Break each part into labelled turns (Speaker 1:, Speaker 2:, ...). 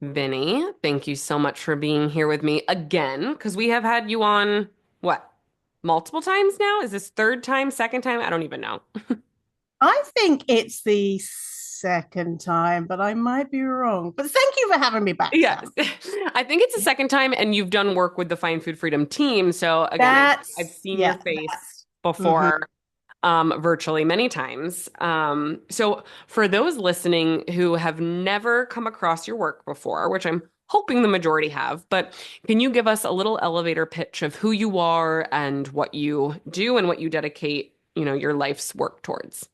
Speaker 1: Vinny, thank you so much for being here with me again, because we have had you on, what, multiple times now? Is this third time, second time? I don't even know.
Speaker 2: I think it's the second time, but I might be wrong. But thank you for having me back,
Speaker 1: Yes.
Speaker 2: Sam.
Speaker 1: I think it's the second time, and you've done work with the Find Food Freedom team. So again, I've
Speaker 2: That's
Speaker 1: seen your
Speaker 2: yeah,
Speaker 1: face
Speaker 2: hmm
Speaker 1: before virtually many times. So for those listening who have never come across your work before, which I'm hoping the majority have, but can you give us a little elevator pitch of who you are and what you do and what you dedicate, your life's work towards?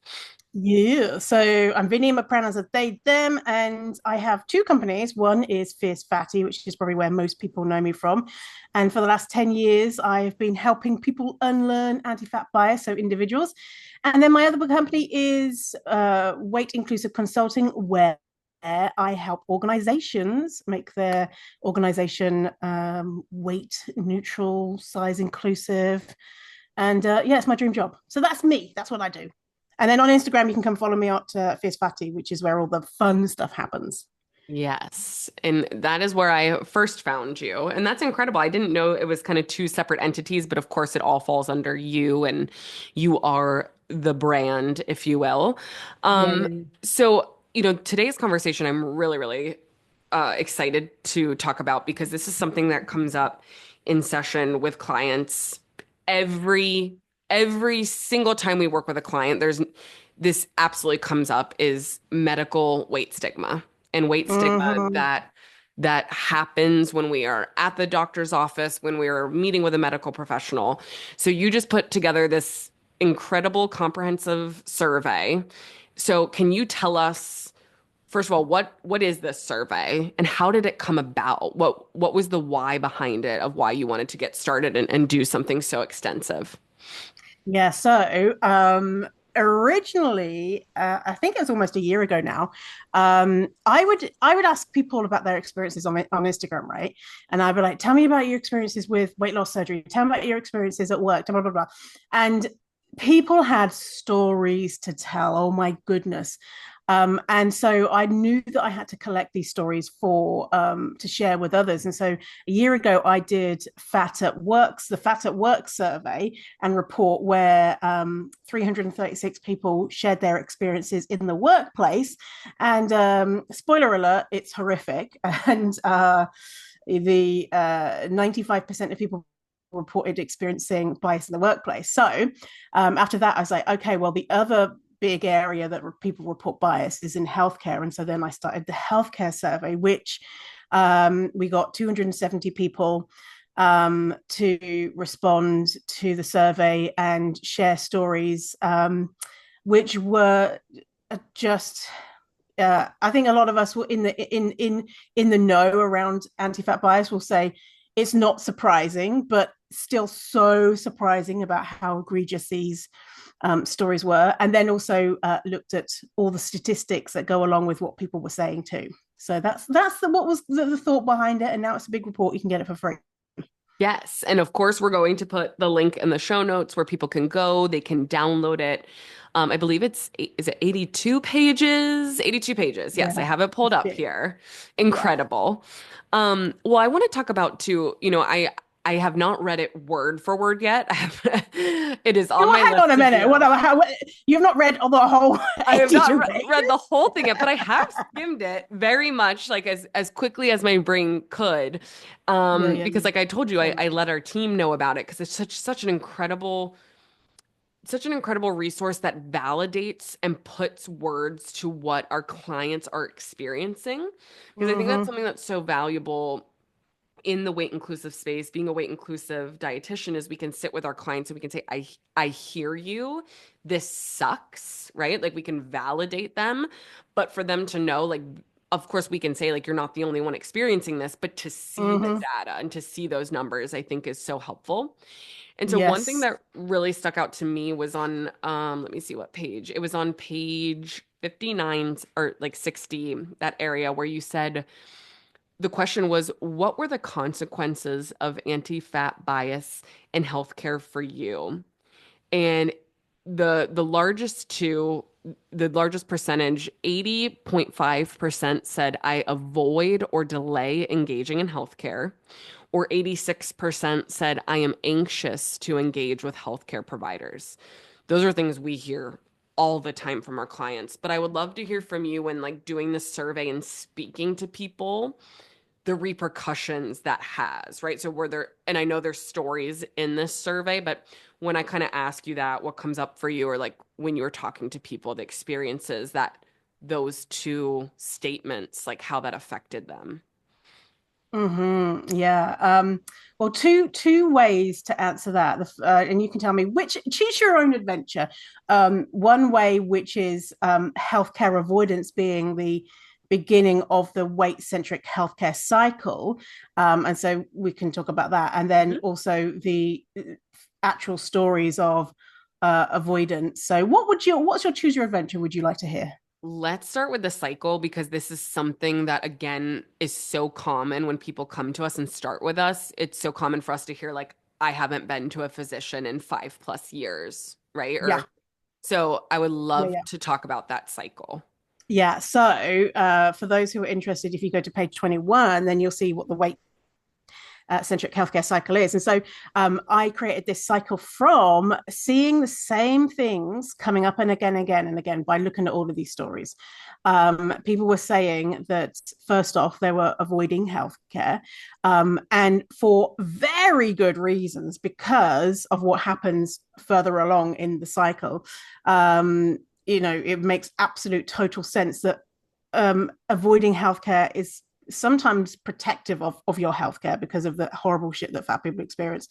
Speaker 2: Yeah. So I'm Vinny, my pronouns are they, them, and I have two companies. One is Fierce Fatty, which is probably where most people know me from. And for the last 10 years, I've been helping people unlearn anti-fat bias, so individuals. And then my other company is Weight Inclusive Consulting, where I help organizations make their organization weight neutral, size inclusive. And yeah, it's my dream job. So that's me. That's what I do. And then on Instagram, you can come follow me at Fierce Fatty, which is where all the fun stuff happens.
Speaker 1: Yes. And that is where I first found you. And that's incredible. I didn't know it was kind of two separate entities, but of course it all falls under you and you are the brand, if you will.
Speaker 2: Yeah,
Speaker 1: Um,
Speaker 2: yeah, yeah.
Speaker 1: so, today's conversation I'm really, really excited to talk about because this is something that comes up in session with clients every every single time we work with a client. There's this absolutely comes up is medical weight stigma and weight stigma
Speaker 2: Mm-hmm.
Speaker 1: that happens when we are at the doctor's office, when we are meeting with a medical professional. So you just put together this incredible comprehensive survey. So can you tell us, first of all, what is this survey and how did it come about? What was the why behind it of why you wanted to get started and do something so extensive?
Speaker 2: Yeah. So originally, I think it was almost a year ago now. I would ask people about their experiences on Instagram, right? And I'd be like, "Tell me about your experiences with weight loss surgery. Tell me about your experiences at work." Blah blah blah. And people had stories to tell. Oh my goodness. And so I knew that I had to collect these stories for to share with others. And so a year ago, I did the Fat at Work survey and report where 336 people shared their experiences in the workplace. And spoiler alert, it's horrific. And the 95% of people reported experiencing bias in the workplace. So after that, I was like, okay, well, the other big area that people report bias is in healthcare. And so then I started the healthcare survey, which we got 270 people to respond to the survey and share stories, which were just I think a lot of us will in the know around anti-fat bias will say it's not surprising, but still so surprising about how egregious these stories were, and then also looked at all the statistics that go along with what people were saying too. So what was the thought behind it, and now it's a big report. You can get it for free.
Speaker 1: Yes. And of course, we're going to put the link in the show notes where people can go, they can download it. I believe is it 82 pages? 82 pages. Yes, I
Speaker 2: Yeah,
Speaker 1: have it pulled
Speaker 2: it's
Speaker 1: up
Speaker 2: big.
Speaker 1: here.
Speaker 2: Yeah.
Speaker 1: Incredible. Well, I want to talk about too, I have not read it word for word yet. It is on
Speaker 2: Well,
Speaker 1: my
Speaker 2: hang on
Speaker 1: list
Speaker 2: a
Speaker 1: to
Speaker 2: minute.
Speaker 1: do.
Speaker 2: You've not read the whole
Speaker 1: I have not
Speaker 2: 82
Speaker 1: read the
Speaker 2: pages?
Speaker 1: whole thing yet, but I have skimmed it very much, like as quickly as my brain could,
Speaker 2: Yeah, yeah,
Speaker 1: because
Speaker 2: yeah.
Speaker 1: like I told you, I
Speaker 2: Same.
Speaker 1: let our team know about it because it's such an incredible resource that validates and puts words to what our clients are experiencing. Because I think that's
Speaker 2: Mm-hmm.
Speaker 1: something that's so valuable in the weight inclusive space, being a weight inclusive dietitian, is we can sit with our clients and we can say, I hear you. This sucks, right? Like we can validate them, but for them to know, like, of course, we can say, like, you're not the only one experiencing this, but to see the
Speaker 2: Mm-hmm.
Speaker 1: data and to see those numbers, I think is so helpful. And so one thing
Speaker 2: Yes.
Speaker 1: that really stuck out to me was on, let me see what page. It was on page 59 or like 60, that area where you said, the question was, what were the consequences of anti-fat bias in healthcare for you? And the largest two the largest percentage, 80.5% said I avoid or delay engaging in healthcare, or 86% said I am anxious to engage with healthcare providers. Those are things we hear all the time from our clients. But I would love to hear from you when like doing this survey and speaking to people, the repercussions that has, right? So were there, and I know there's stories in this survey, but when I kind of ask you that, what comes up for you, or like when you were talking to people, the experiences that those two statements, like how that affected them?
Speaker 2: Yeah. Well, two ways to answer that, and you can tell me which. Choose your own adventure. One way, which is healthcare avoidance being the beginning of the weight-centric healthcare cycle, and so we can talk about that, and then also the actual stories of avoidance. So, what's your choose your adventure? Would you like to hear?
Speaker 1: Let's start with the cycle because this is something that, again, is so common when people come to us and start with us. It's so common for us to hear, like, I haven't been to a physician in 5+ years, right?
Speaker 2: Yeah.
Speaker 1: Or so I would
Speaker 2: Yeah,
Speaker 1: love
Speaker 2: yeah.
Speaker 1: to talk about that cycle.
Speaker 2: Yeah. So, for those who are interested, if you go to page 21, then you'll see what the weight centric healthcare cycle is. And so I created this cycle from seeing the same things coming up and again and again by looking at all of these stories. People were saying that first off, they were avoiding healthcare, and for very good reasons because of what happens further along in the cycle. It makes absolute total sense that avoiding healthcare is sometimes protective of your healthcare because of the horrible shit that fat people experience.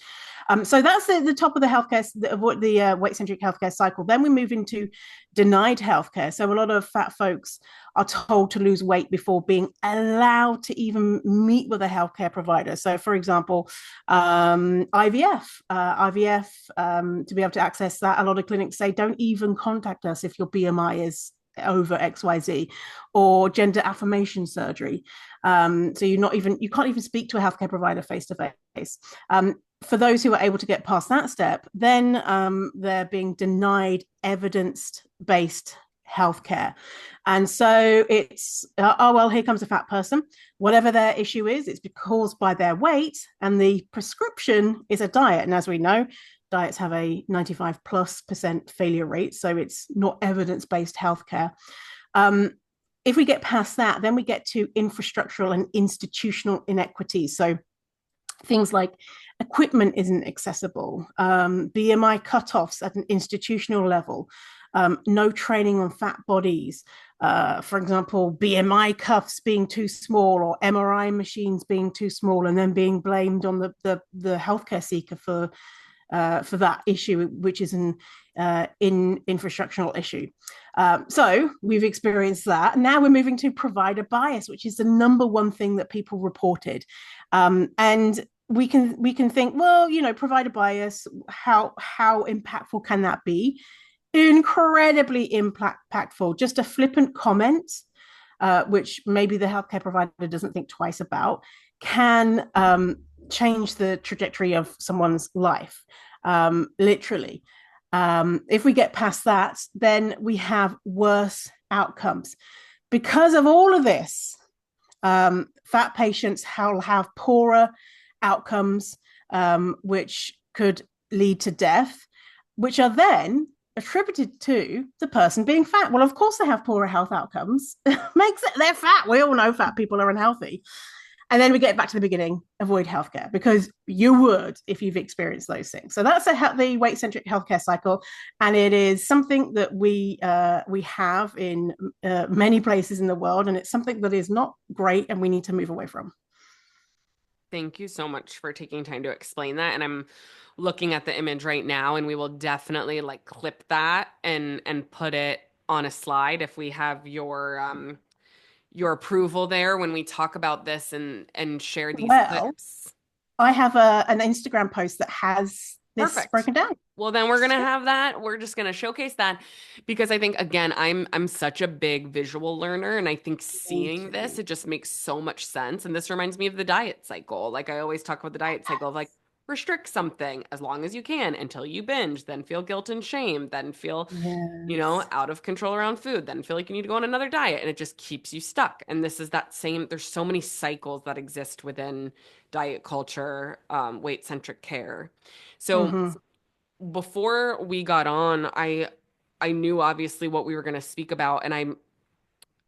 Speaker 2: So that's the top of the healthcare, the weight-centric healthcare cycle. Then we move into denied healthcare. So a lot of fat folks are told to lose weight before being allowed to even meet with a healthcare provider. So, for example, IVF, to be able to access that, a lot of clinics say don't even contact us if your BMI is over XYZ, or gender affirmation surgery. So you can't even speak to a healthcare provider face to face. For those who are able to get past that step, then they're being denied evidence-based healthcare. And so it's, oh, well, here comes a fat person. Whatever their issue is, it's caused by their weight, and the prescription is a diet. And as we know, diets have a 95+% failure rate, so it's not evidence-based healthcare. If we get past that, then we get to infrastructural and institutional inequities. So things like equipment isn't accessible, BMI cutoffs at an institutional level, no training on fat bodies. For example, BMI cuffs being too small, or MRI machines being too small, and then being blamed on the healthcare seeker for that issue, which is an infrastructural issue. So we've experienced that. Now we're moving to provider bias, which is the number one thing that people reported. And we can think, well, provider bias, how impactful can that be? Incredibly impactful. Just a flippant comment, which maybe the healthcare provider doesn't think twice about, can change the trajectory of someone's life, literally. If we get past that, then we have worse outcomes. Because of all of this, fat patients have poorer outcomes, which could lead to death, which are then attributed to the person being fat. Well, of course they have poorer health outcomes. Makes it they're fat. We all know fat people are unhealthy. And then we get back to the beginning, avoid healthcare, because you would if you've experienced those things. So that's the weight-centric healthcare cycle. And it is something that we have in many places in the world. And it's something that is not great and we need to move away from.
Speaker 1: Thank you so much for taking time to explain that. And I'm looking at the image right now, and we will definitely like clip that and put it on a slide if we have your approval there when we talk about this and share these
Speaker 2: Well,
Speaker 1: clips.
Speaker 2: I have an Instagram post that has this
Speaker 1: Perfect.
Speaker 2: broken down.
Speaker 1: Well, then we're gonna have that. We're just gonna showcase that because I think again, I'm such a big visual learner, and I think
Speaker 2: Me
Speaker 1: seeing this,
Speaker 2: too.
Speaker 1: it just makes so much sense. And this reminds me of the diet cycle. Like I always talk about the diet cycle of like restrict something as long as you can until you binge, then feel guilt and shame, then feel,
Speaker 2: Yes.
Speaker 1: out of control around food, then feel like you need to go on another diet. And it just keeps you stuck. And this is that same, there's so many cycles that exist within diet culture, weight-centric care. So
Speaker 2: Mm-hmm.
Speaker 1: before we got on, I knew obviously what we were going to speak about, and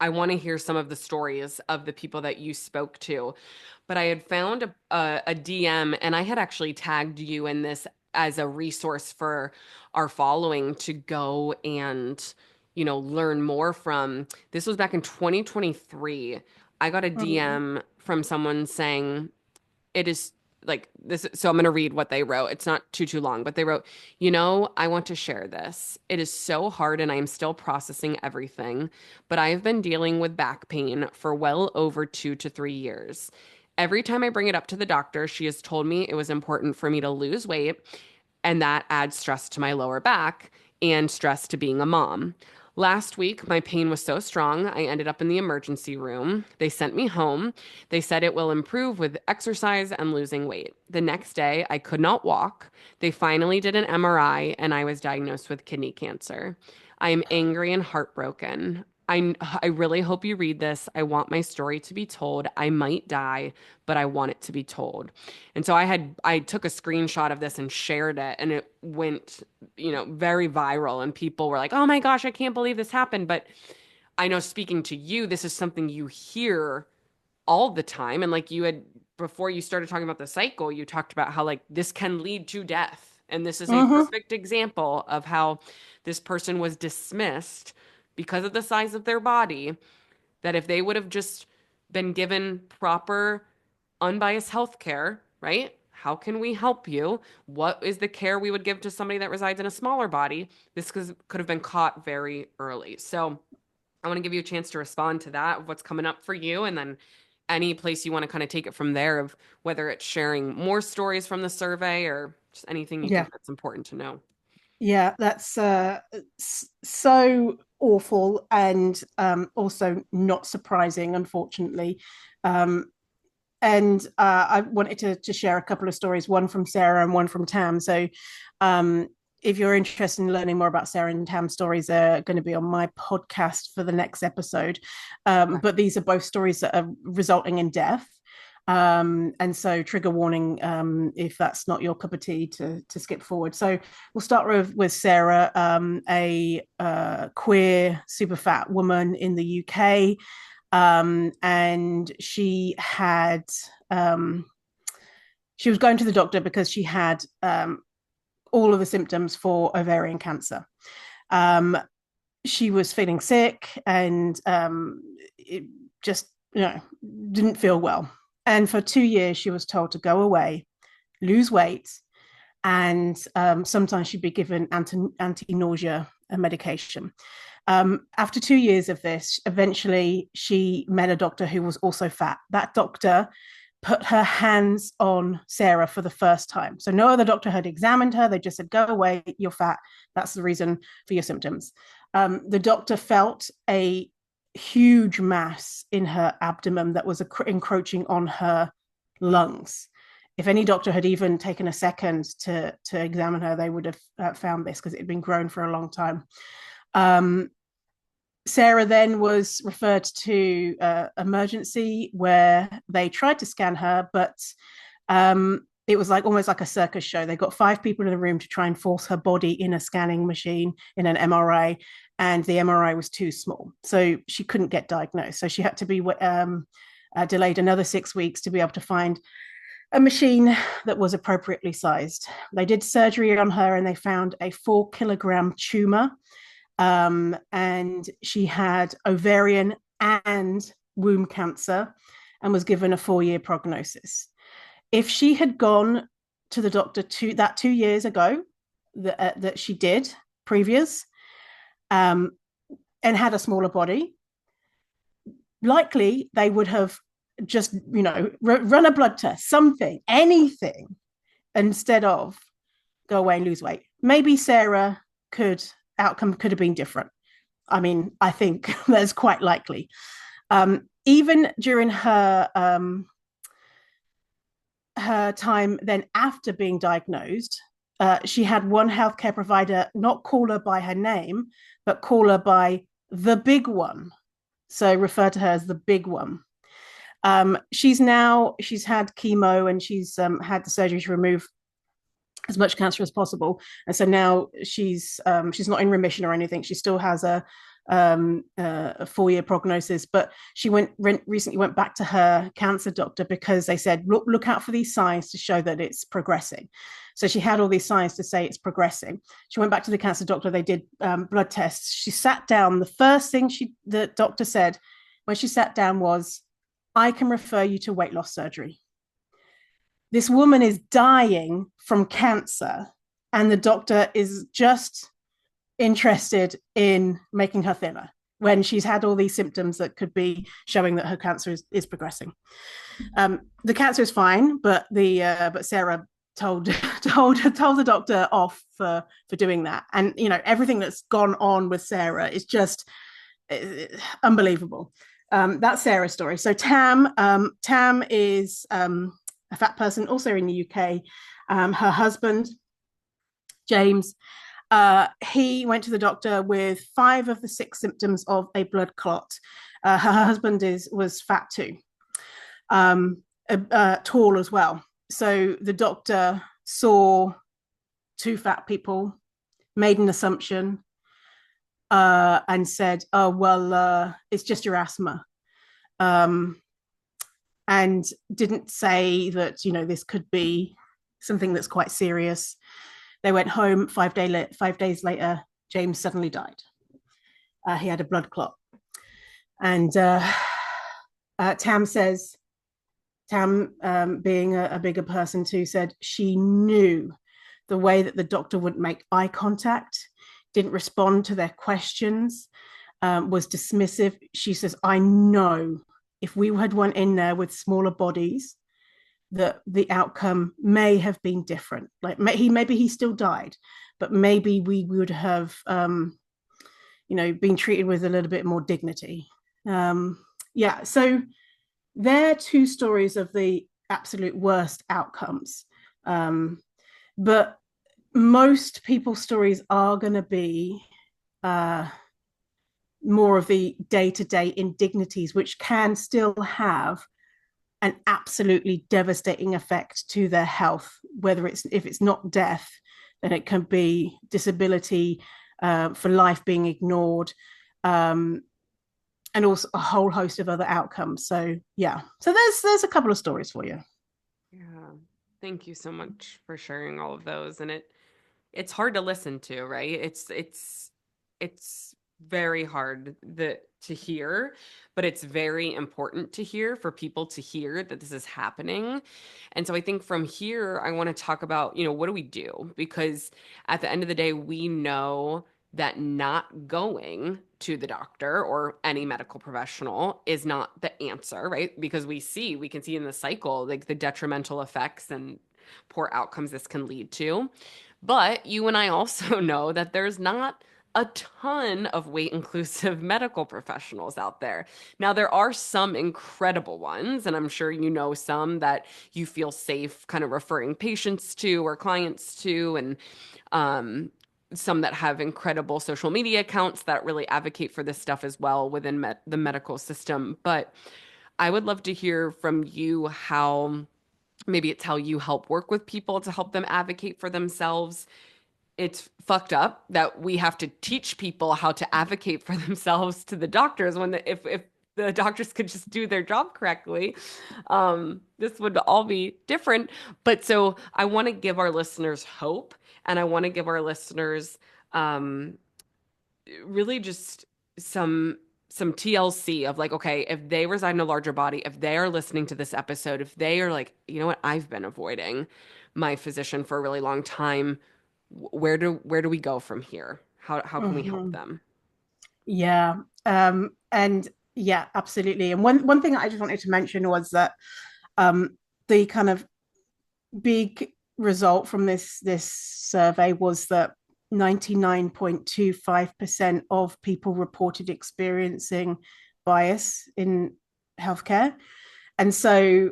Speaker 1: I want to hear some of the stories of the people that you spoke to. But I had found a DM, and I had actually tagged you in this as a resource for our following to go and, learn more from. This was back in 2023. I got a
Speaker 2: Mm-hmm.
Speaker 1: DM from someone saying, it is like this. So I'm going to read what they wrote. It's not too long, but they wrote, I want to share this. It is so hard and I am still processing everything, but I have been dealing with back pain for well over 2 to 3 years. Every time I bring it up to the doctor, she has told me it was important for me to lose weight, and that adds stress to my lower back and stress to being a mom. Last week, my pain was so strong, I ended up in the emergency room. They sent me home. They said it will improve with exercise and losing weight. The next day, I could not walk. They finally did an MRI, and I was diagnosed with kidney cancer. I am angry and heartbroken. I really hope you read this. I want my story to be told. I might die, but I want it to be told. And so I took a screenshot of this and shared it, and it went, very viral, and people were like, "Oh my gosh, I can't believe this happened." But I know, speaking to you, this is something you hear all the time. And like you had, before you started talking about the cycle, you talked about how like this can lead to death. And this is a
Speaker 2: Mm-hmm.
Speaker 1: perfect example of how this person was dismissed because of the size of their body, that if they would have just been given proper, unbiased health care, right? How can we help you? What is the care we would give to somebody that resides in a smaller body? This could have been caught very early. So I want to give you a chance to respond to that, what's coming up for you, and then any place you want to kind of take it from there, of whether it's sharing more stories from the survey or just anything you
Speaker 2: Yeah.
Speaker 1: think that's important to know.
Speaker 2: Yeah, that's so awful and also not surprising, unfortunately. Um, and I wanted to share a couple of stories, one from Sarah and one from Tam. So, um, if you're interested in learning more about Sarah and Tam's stories, they're going to be on my podcast for the next episode.
Speaker 1: Okay.
Speaker 2: But these are both stories that are resulting in death. And so trigger warning if that's not your cup of tea to skip forward. So we'll start with Sarah, a queer super fat woman in the UK, and she was going to the doctor because she had all of the symptoms for ovarian cancer. Um, she was feeling sick and it just didn't feel well. And for 2 years, she was told to go away, lose weight, and sometimes she'd be given anti-nausea medication. After 2 years of this, eventually she met a doctor who was also fat. That doctor put her hands on Sarah for the first time. So no other doctor had examined her. They just said, go away, you're fat. That's the reason for your symptoms. The doctor felt a huge mass in her abdomen that was encroaching on her lungs. If any doctor had even taken a second to examine her, they would have found this because it had been growing for a long time. Um, Sarah then was referred to emergency where they tried to scan her, but it was like almost like a circus show. They got 5 people in the room to try and force her body in a scanning machine in an MRI, and the MRI was too small, so she couldn't get diagnosed. So she had to be delayed another 6 weeks to be able to find a machine that was appropriately sized. They did surgery on her and they found a 4 kilogram tumor, and she had ovarian and womb cancer and was given a 4 year prognosis. If she had gone to the doctor 2 years ago that she did previous, um, and had a smaller body, likely they would have just run a blood test, something, anything, instead of go away and lose weight. Maybe Sarah outcome could have been different. I mean, I think that's quite likely. Even during her her time then after being diagnosed, she had one healthcare provider not call her by her name, but call her by the big one. So refer to her as the big one. She's had chemo and she's had the surgery to remove as much cancer as possible, and so now she's not in remission or anything. She still has a 4-year prognosis, but she recently went back to her cancer doctor because they said look out for these signs to show that it's progressing. So she had all these signs to say it's progressing. She went back to the cancer doctor. They did blood tests. She sat down. The first thing the doctor said when she sat down was, "I can refer you to weight loss surgery." This woman is dying from cancer, and the doctor is just interested in making her thinner when she's had all these symptoms that could be showing that her cancer is progressing. The cancer is fine, but Sarah told the doctor off for doing that. And everything that's gone on with Sarah is just unbelievable. That's Sarah's story. So Tam is a fat person, also in the UK. Her husband, James, he went to the doctor with 5 of the 6 symptoms of a blood clot. Her husband was fat too, tall as well. So the doctor saw 2 fat people, made an assumption, and said, "Oh well, it's just your asthma." And didn't say that this could be something that's quite serious. They went home. 5 days later, James suddenly died. He had a blood clot, and Tam being a bigger person too, said she knew the way that the doctor wouldn't make eye contact, didn't respond to their questions, was dismissive. She says, "I know if we had went in there with smaller bodies, that the outcome may have been different. Like maybe he still died, but maybe we would have, been treated with a little bit more dignity." Yeah. So they're 2 stories of the absolute worst outcomes. But most people's stories are going to be more of the day-to-day indignities, which can still have an absolutely devastating effect to their health. Whether if it's not death, then it can be disability, for life being ignored, and also a whole host of other outcomes. So yeah, so there's a couple of stories for you.
Speaker 1: Yeah. Thank you so much for sharing all of those. And it's hard to listen to, right? It's very hard to hear, but it's very important to hear for people to hear that this is happening. And so I think from here, I want to talk about, what do we do? Because at the end of the day, we know that not going to the doctor or any medical professional is not the answer, right? Because we can see in the cycle, like the detrimental effects and poor outcomes this can lead to. But you and I also know that there's not a ton of weight inclusive medical professionals out there. Now, there are some incredible ones, and I'm sure you know some that you feel safe kind of referring patients to or clients to, and some that have incredible social media accounts that really advocate for this stuff as well within the medical system. But I would love to hear from you how maybe it's how you help work with people to help them advocate for themselves. It's fucked up that we have to teach people how to advocate for themselves to the doctors when if the doctors could just do their job correctly, this would all be different. But so I want to give our listeners hope, and I want to give our listeners really just some TLC of like, okay, if they reside in a larger body, if they are listening to this episode, if they are like, you know what, I've been avoiding my physician for a really long time, where do we go from here? How can we help
Speaker 2: Mm-hmm.
Speaker 1: them?
Speaker 2: Yeah. And yeah, absolutely. And one thing I just wanted to mention was that the kind of big result from this survey was that 99.25% of people reported experiencing bias in healthcare. And so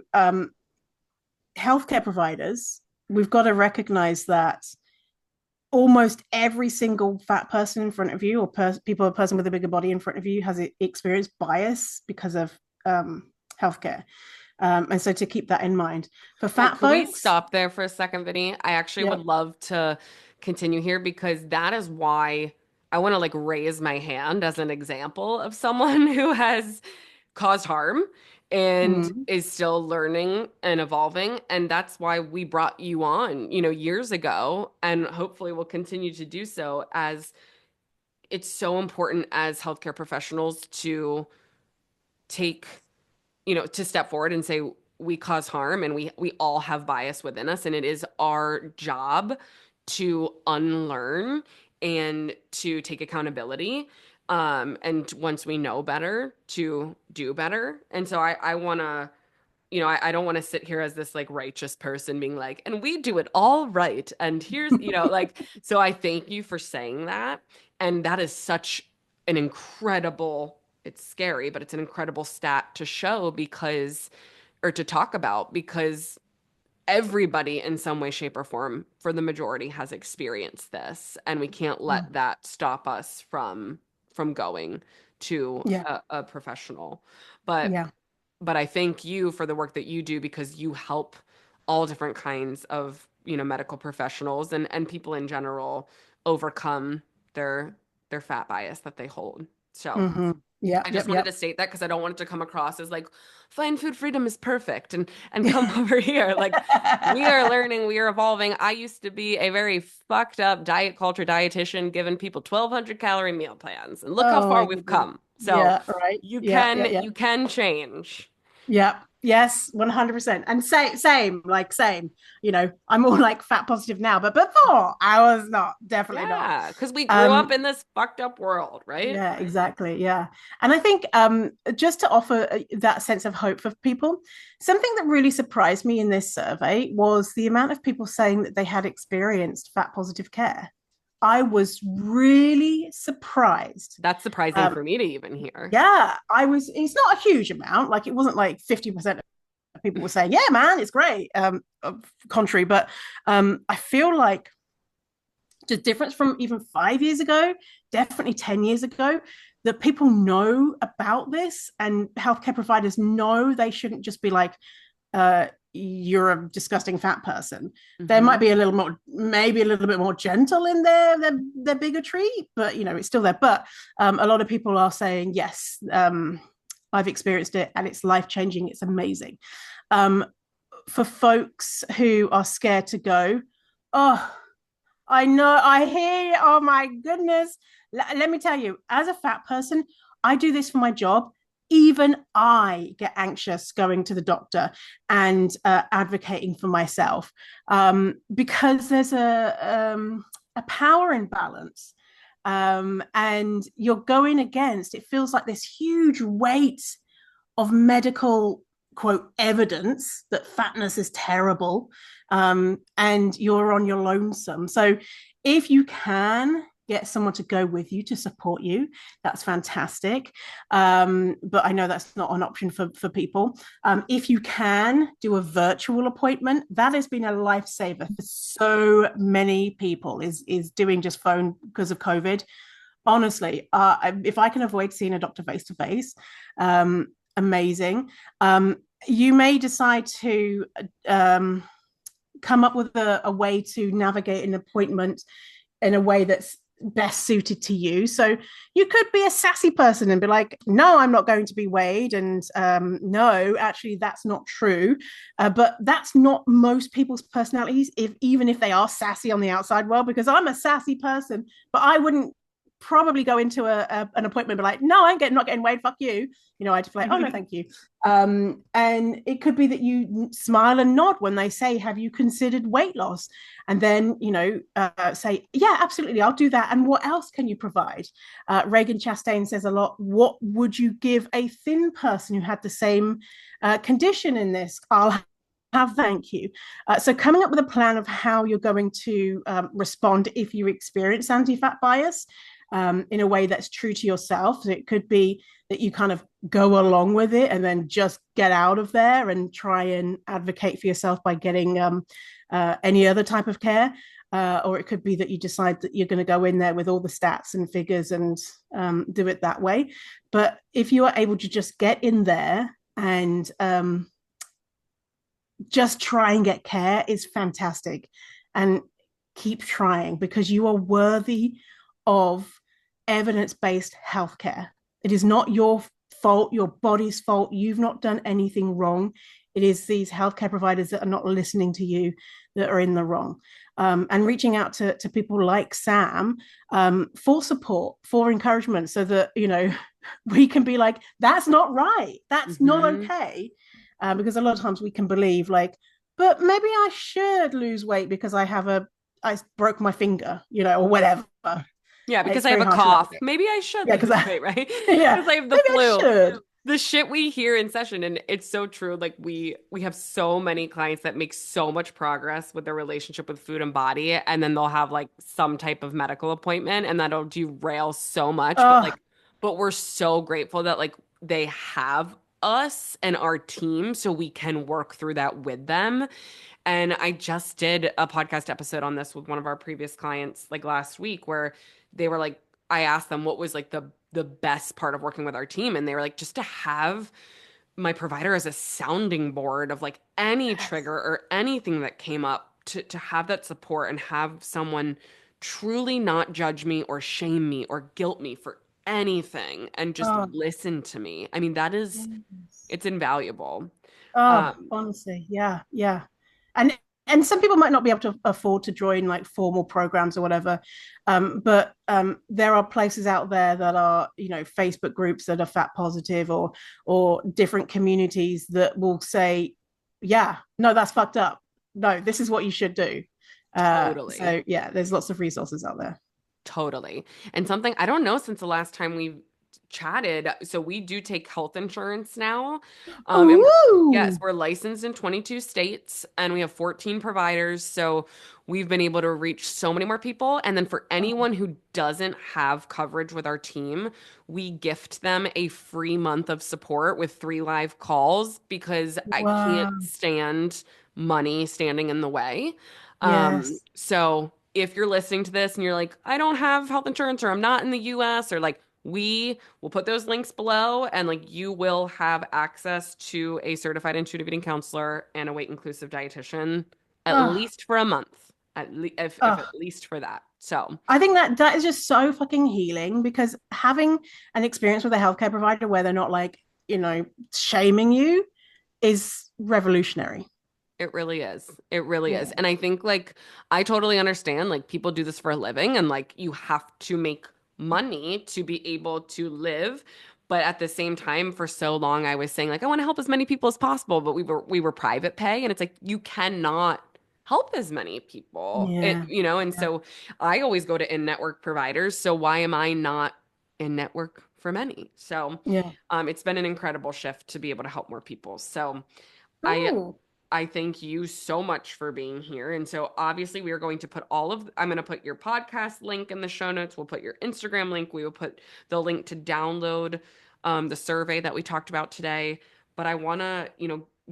Speaker 2: healthcare providers, we've got to recognize that almost every single fat person in front of you, or people, a person with a bigger body in front of you, has experienced bias because of healthcare. And so to keep that in mind for
Speaker 1: Well,
Speaker 2: fat
Speaker 1: could we
Speaker 2: folks,
Speaker 1: stop there for a second, Vinny? I actually
Speaker 2: yeah.
Speaker 1: would love to continue here because that is why I want to like raise my hand as an example of someone who has caused harm and
Speaker 2: Mm,
Speaker 1: is still learning and evolving. And that's why we brought you on, years ago, and hopefully will continue to do so, as it's so important as healthcare professionals to take, to step forward and say we cause harm and we all have bias within us, and it is our job to unlearn and to take accountability. And once we know better, to do better. And so I want to, I don't want to sit here as this like righteous person being like, and we do it all right. And here's, like, so I thank you for saying that. And that is such an incredible, it's scary, but it's an incredible stat to show because, or to talk about, because everybody in some way, shape, or form, for the majority, has experienced this. And we can't
Speaker 2: mm,
Speaker 1: let that stop us from going to
Speaker 2: yeah,
Speaker 1: a professional. But
Speaker 2: yeah.
Speaker 1: I thank you for the work that you do because you help all different kinds of, medical professionals and people in general overcome their fat bias that they hold. So
Speaker 2: Yeah,
Speaker 1: I just
Speaker 2: yep,
Speaker 1: wanted
Speaker 2: yep.
Speaker 1: to state that because I don't want it to come across as like find food freedom is perfect and come over here. Like we are learning, we are evolving. I used to be a very fucked up diet culture dietitian giving people 1,200 calorie meal plans, and look how
Speaker 2: Oh
Speaker 1: far
Speaker 2: my
Speaker 1: we've
Speaker 2: goodness.
Speaker 1: come. So
Speaker 2: Yeah, right.
Speaker 1: you
Speaker 2: Yeah, yeah,
Speaker 1: can
Speaker 2: yeah.
Speaker 1: you can change.
Speaker 2: Yeah. Yes, 100%. And same. I'm more like fat positive now, but before I was not, definitely not.
Speaker 1: Yeah, because we grew up
Speaker 2: Um,
Speaker 1: in this fucked up world, right?
Speaker 2: yeah, exactly. Yeah. And I think just to offer that sense of hope for people, something that really surprised me in this survey was the amount of people saying that they had experienced fat positive care. I was really surprised.
Speaker 1: That's surprising
Speaker 2: Um,
Speaker 1: for me to even hear.
Speaker 2: yeah, it's not a huge amount. Like it wasn't like 50% of people were saying, yeah, man, it's great. Contrary, but I feel like the difference from even 5 years ago, definitely 10 years ago, that people know about this and healthcare providers know they shouldn't just be like, you're a disgusting fat person. There might
Speaker 1: Hmm.
Speaker 2: be a little more, maybe a little bit more gentle in their bigotry, but it's still there. But a lot of people are saying, yes, I've experienced it and it's life changing. It's amazing. Um, for folks who are scared to go, oh, I know, I hear, oh my goodness. Let me tell you, as a fat person, I do this for my job. Even I get anxious going to the doctor and advocating for myself because there's a power imbalance. And you're going against, it feels like this huge weight of medical quote evidence that fatness is terrible, and you're on your lonesome. So if you can get someone to go with you to support you, that's fantastic. But I know that's not an option for people. If you can do a virtual appointment, that has been a lifesaver for so many people, is doing just phone because of COVID. Honestly, if I can avoid seeing a doctor face to face, amazing. You may decide to come up with a way to navigate an appointment in a way that's best suited to you. So you could be a sassy person and be like, no, I'm not going to be weighed. And no, actually, that's not true. But that's not most people's personalities, even if they are sassy on the outside world, because I'm a sassy person, but I wouldn't probably go into an appointment and be like, no, not getting weighed, fuck you. I'd be like, oh no, thank you. And it could be that you smile and nod when they say, have you considered weight loss? And then, say, yeah, absolutely, I'll do that. And what else can you provide? Reagan Chastain says a lot, what would you give a thin person who had the same condition in this? I'll have thank you. So coming up with a plan of how you're going to respond if you experience anti-fat bias, in a way that's true to yourself. So it could be that you kind of go along with it and then just get out of there and try and advocate for yourself by getting any other type of care. Or it could be that you decide that you're going to go in there with all the stats and figures and do it that way. But if you are able to just get in there and just try and get care, is fantastic. And keep trying, because you are worthy of evidence-based healthcare. It is not your fault, your body's fault. You've not done anything wrong. It is these healthcare providers that are not listening to you that are in the wrong. And reaching out to people like Sam for support, for encouragement, so that, you know, we can be like, that's not right. That's not okay. Because a lot of times we can believe like, but maybe I should lose weight because I broke my finger, you know, or whatever.
Speaker 1: Yeah, because
Speaker 2: It's
Speaker 1: I have
Speaker 2: very
Speaker 1: a
Speaker 2: hard to
Speaker 1: cough.
Speaker 2: let go.
Speaker 1: Maybe I should
Speaker 2: Yeah,
Speaker 1: lose
Speaker 2: because
Speaker 1: weight, right?
Speaker 2: yeah,
Speaker 1: Because I have the
Speaker 2: maybe I
Speaker 1: flu.
Speaker 2: should.
Speaker 1: The shit we hear in session, and it's so true. Like we have so many clients that make so much progress with their relationship with food and body, and then they'll have like some type of medical appointment, and that'll derail so much.
Speaker 2: Oh,
Speaker 1: But we're so grateful that like they have us and our team, so we can work through that with them. And I just did a podcast episode on this with one of our previous clients like last week, where they were like, I asked them what was like the best part of working with our team, and they were like, just to have my provider as a sounding board of like any
Speaker 2: yes.
Speaker 1: trigger or anything that came up, to have that support and have someone truly not judge me or shame me or guilt me for anything and just
Speaker 2: Oh,
Speaker 1: listen to me. I mean, that is,
Speaker 2: yes.
Speaker 1: it's invaluable.
Speaker 2: Oh,
Speaker 1: Um,
Speaker 2: honestly, yeah, yeah. And some people might not be able to afford to join like formal programs or whatever. But there are places out there that are, you know, Facebook groups that are fat positive, or different communities that will say, yeah, no, that's fucked up. No, this is what you should do.
Speaker 1: totally.
Speaker 2: So yeah, there's lots of resources out there.
Speaker 1: Totally. And something I don't know since the last time we chatted. So we do take health insurance now. And yes,
Speaker 2: Ooh,
Speaker 1: we're licensed in 22 states and we have 14 providers. So we've been able to reach so many more people. And then for
Speaker 2: oh,
Speaker 1: anyone who doesn't have coverage with our team, we gift them a free month of support with 3 live calls, because I can't
Speaker 2: wow,
Speaker 1: stand money standing in the way.
Speaker 2: yes.
Speaker 1: So if you're listening to this and you're like, I don't have health insurance, or I'm not in the US, or like, we will put those links below, and like you will have access to a certified intuitive eating counselor and a weight inclusive dietitian at
Speaker 2: Oh,
Speaker 1: least for a month, if at
Speaker 2: oh.
Speaker 1: least for that. So
Speaker 2: I think that that is just so fucking healing, because having an experience with a healthcare provider where they're not like, you know, shaming you is revolutionary.
Speaker 1: it really is. It really
Speaker 2: Yeah.
Speaker 1: is. And I think like I totally understand like people do this for a living and like you have to make money to be able to live. But at the same time, for so long I was saying like I want to help as many people as possible, but we were private pay, and it's like you cannot help as many people.
Speaker 2: Yeah.
Speaker 1: And
Speaker 2: Yeah.
Speaker 1: so I always go to in-network providers. So why am I not in network for many? So
Speaker 2: Yeah.
Speaker 1: it's been an incredible shift to be able to help more people. So I
Speaker 2: Oh,
Speaker 1: I thank you so much for being here. And so obviously we are going to put I'm going to put your podcast link in the show notes. We'll put your Instagram link. We will put the link to download the survey that we talked about today. But I want to,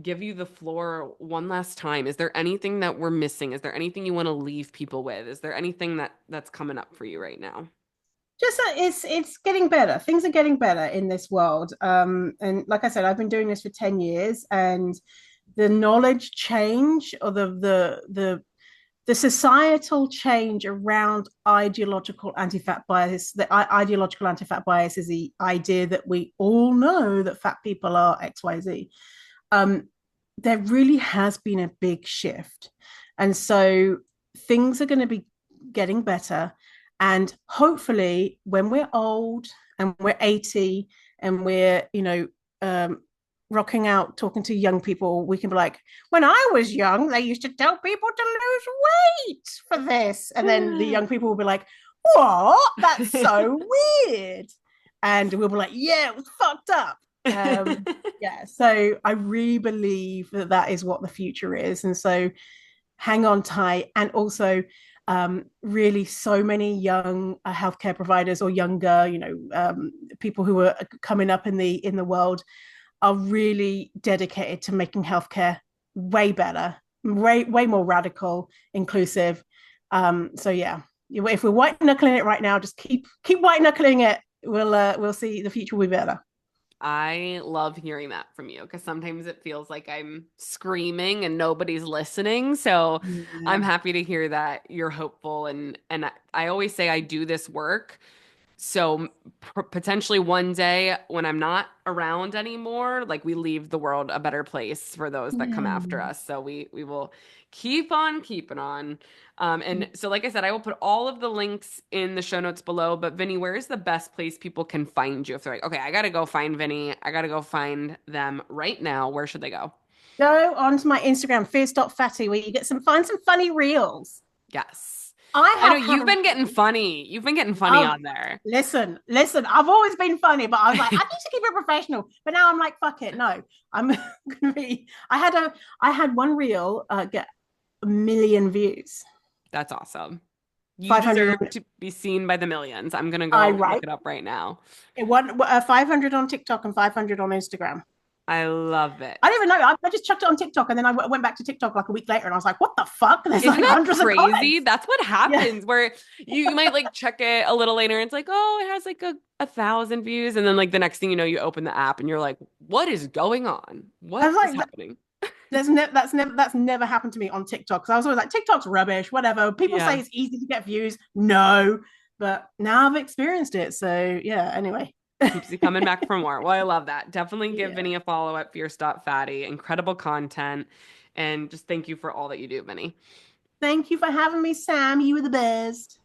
Speaker 1: give you the floor one last time. Is there anything that we're missing? Is there anything you want to leave people with? Is there anything that's coming up for you right now?
Speaker 2: just it's getting better. Things are getting better in this world. And like I said, I've been doing this for 10 years, and the knowledge change, or the societal change around ideological anti-fat bias. The ideological anti-fat bias is the idea that we all know that fat people are XYZ. um, there really has been a big shift. And so things are going to be getting better. And hopefully, when we're old and we're 80 and we're, rocking out, talking to young people, we can be like, when I was young, they used to tell people to lose weight for this. And then the young people will be like, what? That's so weird. And we'll be like, yeah, it was fucked up. Yeah, so I really believe that that is what the future is. And so hang on tight. And also, Really so many young healthcare providers or younger, people who are coming up in the world are really dedicated to making healthcare way better, way more radical, inclusive. So yeah, if we're white knuckling it right now, just keep white knuckling it. We'll see the future will be better.
Speaker 1: I love hearing that from you because sometimes it feels like I'm screaming and nobody's listening. So I'm
Speaker 2: Yeah.
Speaker 1: happy to hear that you're hopeful and I always say I do this work so potentially one day when I'm not around anymore, like we leave the world a better place for those that come after
Speaker 2: Yeah.
Speaker 1: us. So we will keep on keeping on. And so like I said, I will put all of the links in the show notes below. But Vinny, where is the best place people can find you? If they're like, okay, I gotta go find Vinny, I gotta go find them right now. Where should they go?
Speaker 2: Go onto my Instagram, fears.fatty, where you get find some funny reels.
Speaker 1: Yes.
Speaker 2: I
Speaker 1: I know
Speaker 2: have had
Speaker 1: you've
Speaker 2: a
Speaker 1: been getting funny. You've been getting funny
Speaker 2: Oh,
Speaker 1: on there.
Speaker 2: listen. I've always been funny, but I was like, I need to keep it professional. But now I'm like, fuck it, no. I'm gonna be. I had one reel get 1 million views.
Speaker 1: That's awesome. You
Speaker 2: 500
Speaker 1: deserve
Speaker 2: on
Speaker 1: to be seen by the millions. I'm gonna
Speaker 2: I
Speaker 1: go look
Speaker 2: write
Speaker 1: it up right now.
Speaker 2: it one 500 on TikTok and 500 on Instagram.
Speaker 1: I love it.
Speaker 2: I don't even know. I just chucked it on TikTok and then I went back to TikTok like a week later and I was like, what the fuck? There's
Speaker 1: Isn't
Speaker 2: like
Speaker 1: that
Speaker 2: hundreds of
Speaker 1: crazy?
Speaker 2: comments.
Speaker 1: That's what
Speaker 2: Yeah.
Speaker 1: happens where you might like check it a little later and it's like, oh, it has like a thousand views. And then like the next thing you know, you open the app and you're like, what is going on?
Speaker 2: I
Speaker 1: What
Speaker 2: was
Speaker 1: is
Speaker 2: like,
Speaker 1: happening?
Speaker 2: that's never happened to me on TikTok. So I was always like, TikTok's rubbish, whatever. People say
Speaker 1: Yeah.
Speaker 2: it's easy to get views. No, but now I've experienced it. So yeah, anyway.
Speaker 1: Keeps you coming back for more. Well, I love that. Definitely give
Speaker 2: Yeah.
Speaker 1: Vinny a follow at Fierce.Fatty. Incredible content. And just thank you for all that you do, Vinny.
Speaker 2: Thank you for having me, Sam. You were the best.